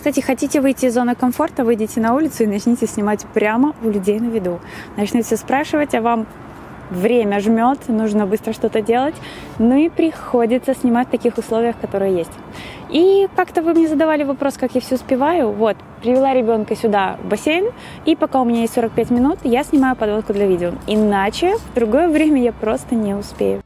Кстати, хотите выйти из зоны комфорта, выйдите на улицу и начните снимать прямо у людей на виду. Начнете спрашивать, а вам время жмет, нужно быстро что-то делать, ну и приходится снимать в таких условиях, которые есть. И как-то вы мне задавали вопрос, как я все успеваю. Вот, привела ребенка сюда в бассейн, и пока у меня есть 45 минут, я снимаю подводку для видео. Иначе в другое время я просто не успею.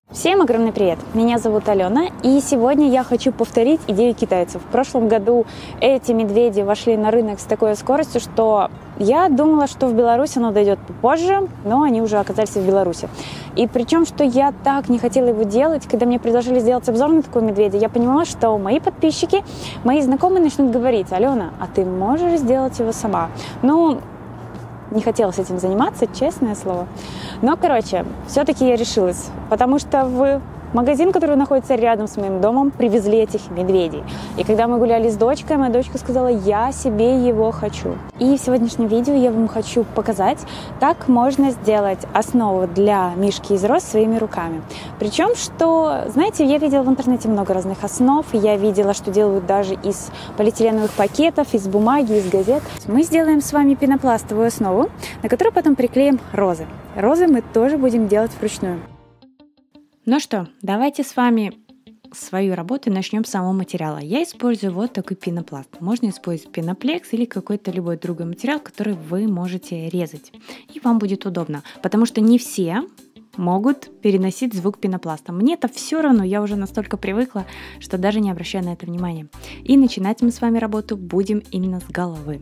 Всем огромный привет! Меня зовут Алена, и сегодня я хочу повторить идею китайцев. В прошлом году эти медведи вошли на рынок с такой скоростью, что я думала, что в Беларусь оно дойдет попозже, но они уже оказались в Беларуси. И причем, что я так не хотела его делать, когда мне предложили сделать обзор на такого медведя, я понимала, что мои подписчики, мои знакомые начнут говорить: Алена, а ты можешь сделать его сама? Ну, не хотелось этим заниматься, честное слово. Но, короче, все-таки я решилась, потому что в магазин, который находится рядом с моим домом, привезли этих медведей. И когда мы гуляли с дочкой, моя дочка сказала: я себе его хочу. И в сегодняшнем видео я вам хочу показать, как можно сделать основу для мишки из роз своими руками. Причем, что, знаете, я видела в интернете много разных основ, я видела, что делают даже из полиэтиленовых пакетов, из бумаги, из газет. Мы сделаем с вами пенопластовую основу, на которую потом приклеим розы. Розы мы тоже будем делать вручную. Ну что, давайте с вами свою работу начнем с самого материала. Я использую вот такой пенопласт. Можно использовать пеноплекс или какой-то любой другой материал, который вы можете резать. И вам будет удобно, потому что не все могут переносить звук пенопласта. Мне это все равно, я уже настолько привыкла, что даже не обращаю на это внимания. И начинать мы с вами работу будем именно с головы.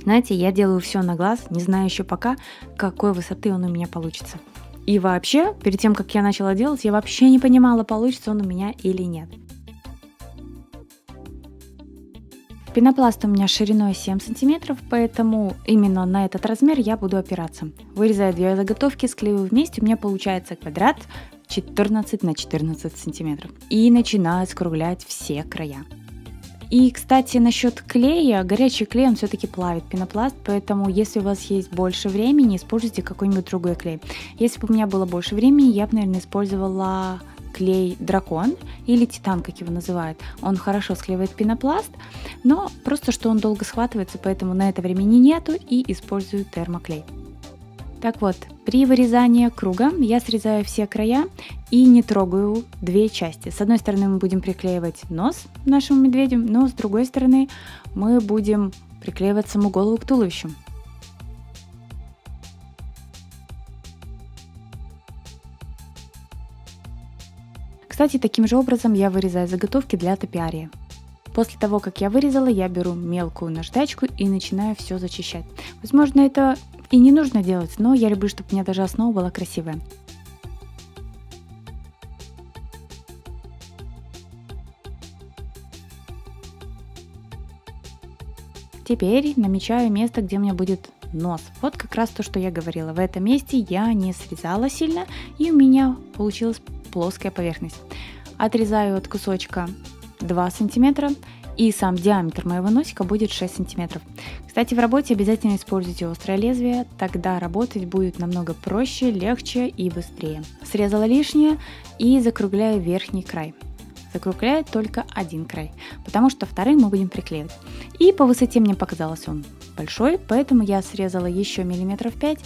Знаете, я делаю все на глаз, не знаю еще пока, какой высоты он у меня получится. И вообще, перед тем, как я начала делать, я вообще не понимала, получится он у меня или нет. Пенопласт у меня шириной 7 см, поэтому именно на этот размер я буду опираться. Вырезаю две заготовки, склеиваю вместе, у меня получается квадрат 14 на 14 см. И начинаю скруглять все края. И, кстати, насчет клея, горячий клей, он все-таки плавит пенопласт, поэтому если у вас есть больше времени, используйте какой-нибудь другой клей. Если бы у меня было больше времени, я бы, наверное, использовала клей дракон или титан, как его называют. Он хорошо склеивает пенопласт, но просто что он долго схватывается, поэтому на это времени нету, и использую термоклей. Так вот, при вырезании круга я срезаю все края и не трогаю две части. С одной стороны мы будем приклеивать нос нашему медведю, но с другой стороны мы будем приклеивать саму голову к туловищу. Кстати, таким же образом я вырезаю заготовки для топиария. После того, как я вырезала, я беру мелкую наждачку и начинаю все зачищать. Возможно, это и не нужно делать, но я люблю, чтобы у меня даже основа была красивая. Теперь намечаю место, где у меня будет нос. Вот как раз то, что я говорила. В этом месте я не срезала сильно, и у меня получилась плоская поверхность. Отрезаю от кусочка 2 сантиметра, и сам диаметр моего носика будет 6 сантиметров. Кстати, в работе обязательно используйте острое лезвие, тогда работать будет намного проще, легче и быстрее. Срезала лишнее и закругляю верхний край. Закругляю только один край, потому что вторым мы будем приклеивать. И по высоте мне показалось он большой, поэтому я срезала еще миллиметров 5,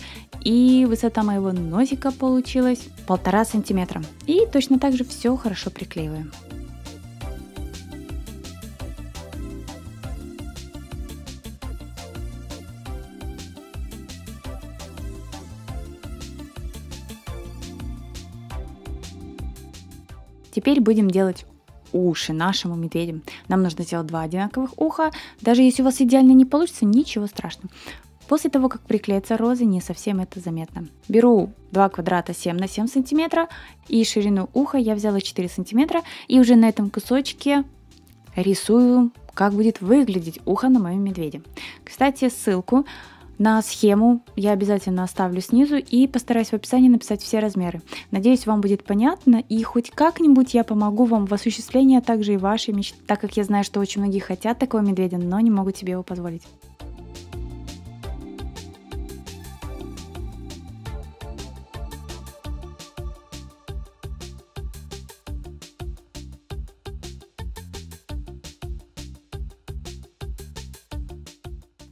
и высота моего носика получилась 1,5 сантиметра. И точно так же все хорошо приклеиваем. Теперь будем делать уши нашему медведю. Нам нужно сделать 2 одинаковых уха. Даже если у вас идеально не получится, ничего страшного. После того, как приклеятся розы, не совсем это заметно. Беру 2 квадрата 7 на 7 сантиметра, и ширину уха я взяла 4 сантиметра, и уже на этом кусочке рисую, как будет выглядеть ухо на моем медведе. Кстати, ссылку На схему я обязательно оставлю снизу и постараюсь в описании написать все размеры. Надеюсь, вам будет понятно и хоть как-нибудь я помогу вам в осуществлении, а также и вашей мечты, так как я знаю, что очень многие хотят такого медведя, но не могут себе его позволить.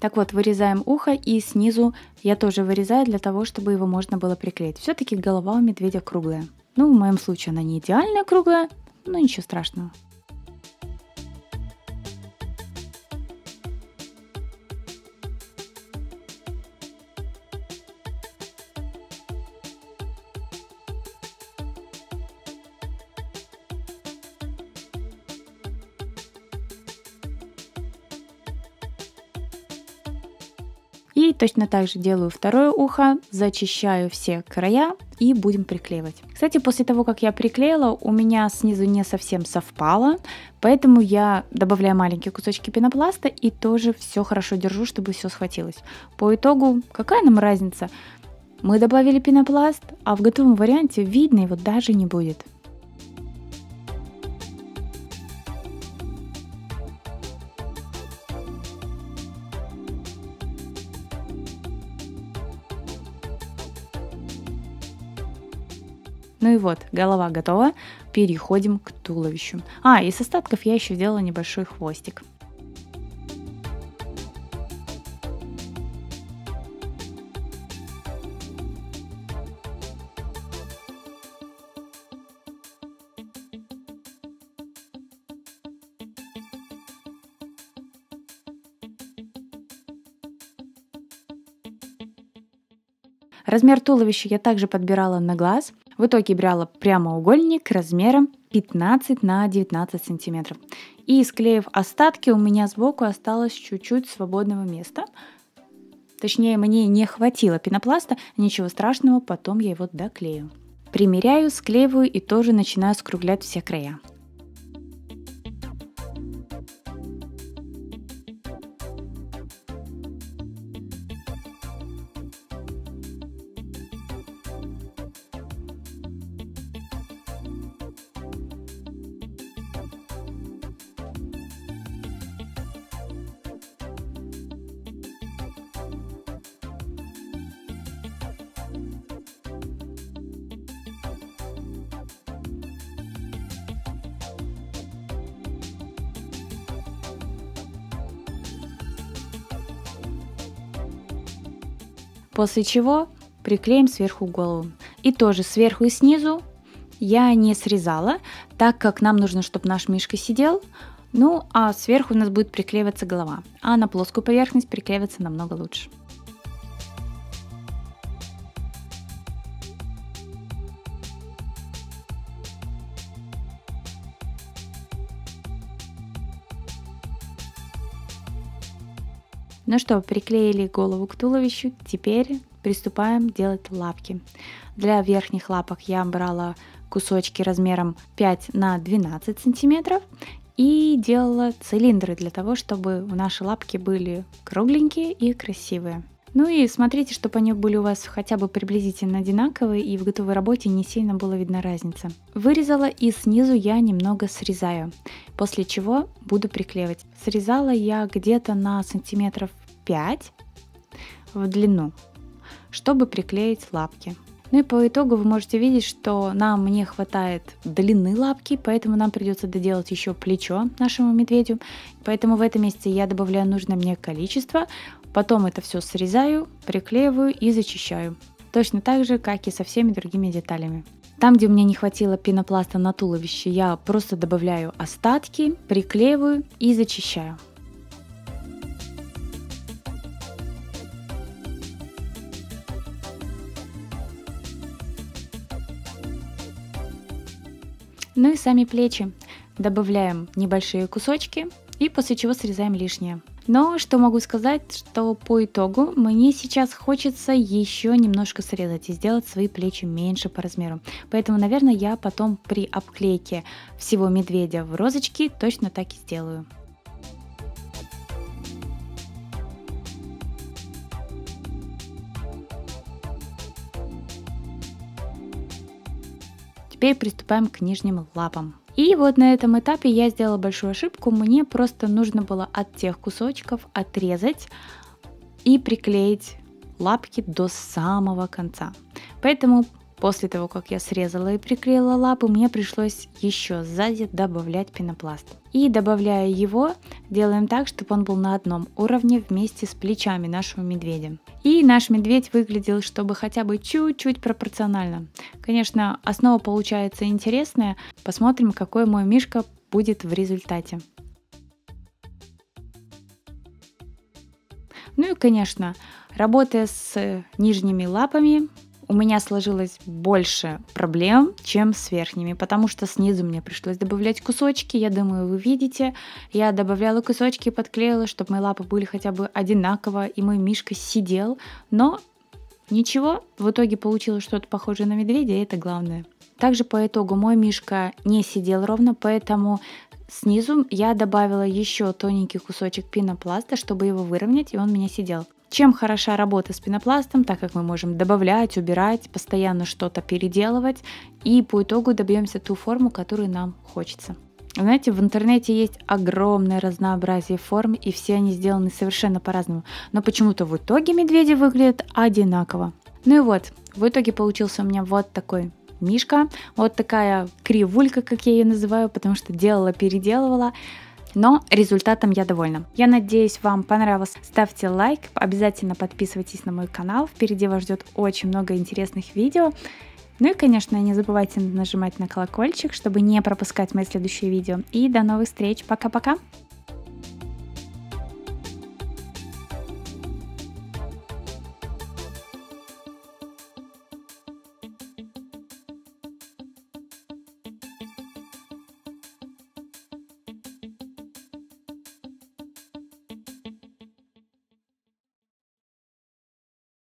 Так вот, вырезаем ухо, и снизу я тоже вырезаю для того, чтобы его можно было приклеить. Все-таки голова у медведя круглая. Ну, в моем случае она не идеально круглая, но ничего страшного. И точно так же делаю второе ухо, зачищаю все края и будем приклеивать. Кстати, после того, как я приклеила, у меня снизу не совсем совпало, поэтому я добавляю маленькие кусочки пенопласта и тоже все хорошо держу, чтобы все схватилось. По итогу, какая нам разница? Мы добавили пенопласт, а в готовом варианте видно его даже не будет. Ну и вот, голова готова, переходим к туловищу. Из остатков я еще сделала небольшой хвостик. Размер туловища я также подбирала на глаз. В итоге брала прямоугольник размером 15 на 19 сантиметров. И склеив остатки, у меня сбоку осталось чуть-чуть свободного места. Точнее, мне не хватило пенопласта, ничего страшного, потом я его доклею. Примеряю, склеиваю и тоже начинаю скруглять все края. После чего приклеим сверху голову. И тоже сверху и снизу я не срезала, так как нам нужно, чтобы наш мишка сидел. Ну, а сверху у нас будет приклеиваться голова, а на плоскую поверхность приклеиваться намного лучше. Ну что, приклеили голову к туловищу, теперь приступаем делать лапки. Для верхних лапок я брала кусочки размером 5 на 12 сантиметров и делала цилиндры для того, чтобы наши лапки были кругленькие и красивые. Ну и смотрите, чтобы они были у вас хотя бы приблизительно одинаковые и в готовой работе не сильно было видно разница. Вырезала и снизу я немного срезаю, после чего буду приклеивать. Срезала я где-то на сантиметров 5 в длину, чтобы приклеить лапки. Ну и по итогу вы можете видеть, что нам не хватает длины лапки, поэтому нам придется доделать еще плечо нашему медведю. Поэтому в этом месте я добавляю нужное мне количество, потом это все срезаю, приклеиваю и зачищаю. Точно так же, как и со всеми другими деталями. Там, где у меня не хватило пенопласта на туловище, я просто добавляю остатки, приклеиваю и зачищаю. Ну и сами плечи. Добавляем небольшие кусочки и после чего срезаем лишнее. Но что могу сказать, что по итогу мне сейчас хочется еще немножко срезать и сделать свои плечи меньше по размеру. Поэтому, наверное, я потом при обклейке всего медведя в розочки точно так и сделаю. теперь приступаем к нижним лапам. И вот на этом этапе я сделала большую ошибку. Мне просто нужно было от тех кусочков отрезать и приклеить лапки до самого конца. Поэтому после того, как я срезала и приклеила лапы, мне пришлось еще сзади добавлять пенопласт. И добавляя его, делаем так, чтобы он был на одном уровне вместе с плечами нашего медведя. И наш медведь выглядел, чтобы хотя бы чуть-чуть пропорционально. Конечно, основа получается интересная. Посмотрим, какой мой мишка будет в результате. Ну и, конечно, работая с нижними лапами, у меня сложилось больше проблем, чем с верхними, потому что снизу мне пришлось добавлять кусочки, я думаю, вы видите. Я добавляла кусочки и подклеила, чтобы мои лапы были хотя бы одинаково, и мой мишка сидел, но ничего, в итоге получилось что-то похожее на медведя, и это главное. Также по итогу мой мишка не сидел ровно, поэтому снизу я добавила еще тоненький кусочек пенопласта, чтобы его выровнять, и он у меня сидел. Чем хороша работа с пенопластом, так как мы можем добавлять, убирать, постоянно что-то переделывать, и по итогу добьемся ту форму, которую нам хочется. Знаете, в интернете есть огромное разнообразие форм, и все они сделаны совершенно по-разному, но почему-то в итоге медведи выглядят одинаково. Ну и вот, в итоге получился у меня вот такой мишка, вот такая кривулька, как я ее называю, потому что делала-переделывала. Но результатом я довольна. Я надеюсь, вам понравилось. Ставьте лайк, обязательно подписывайтесь на мой канал. Впереди вас ждет очень много интересных видео. Ну и, конечно, не забывайте нажимать на колокольчик, чтобы не пропускать мои следующие видео. И до новых встреч. Пока-пока!